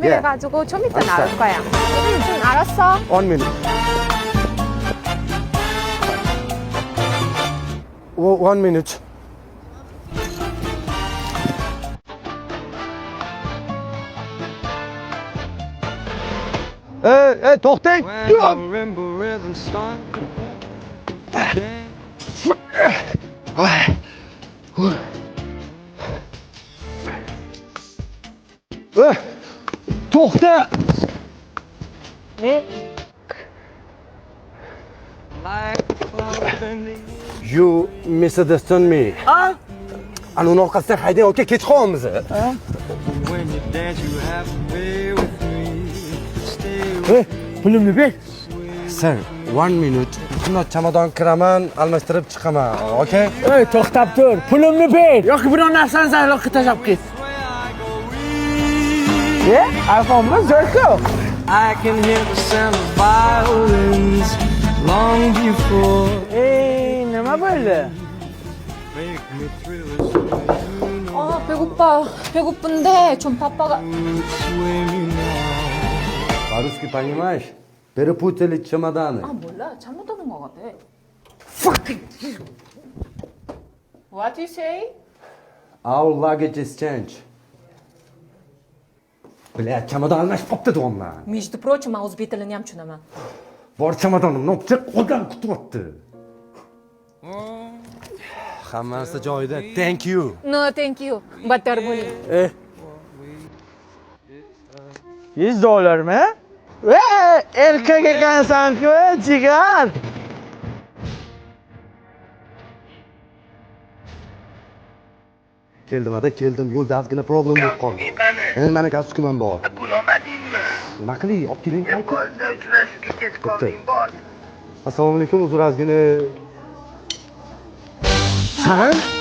그래가지고 좀 이따 나올 거야. 좀 알았어. 1 minute. 1 minute. to'xtang. To'xta. You misunderstood me. Ana uni orqasidan haydang, aka, kech qolyapmiz. Pulimni ber. Sir, 1 minute. Qimmat chamadon kiraman, almashtirib chiqaman, okay? To'xtab tur. Pulimni ber. Yoki biror narsani zaylokka tashlab ket. iPhone'mi? Zo'rku. I can hear the sound of violins long before Nima bo'ldi? make me thrill as you know 아, 배고파. 배고픈데 좀 바빠가. sway me now. По-русски понимаешь? Перепутали чемоданы. 아, 몰라. 잘못하는 것 같아. Fuck. What do you say? Our luggage is changed. Бля, чемодан almashib qopti deyapman. Между прочим, o'zbek tilini ham tushunaman. Bor chemodanim, nopcha odam kutyapti. Hammasi joyida. Thank you. No, thank you. Battar bo'ling. $100mi? Erkak ekansan-ku, jigar. Keldim, yo'lda ozgina problem bo'lib qoldi. Endi meni kostyumim bor. Bo'lmadingmi? Nima qiling, olib keling. Do'konda uchrashib ketib qolding, bor. Assalomu alaykum, uzr ozgina. San?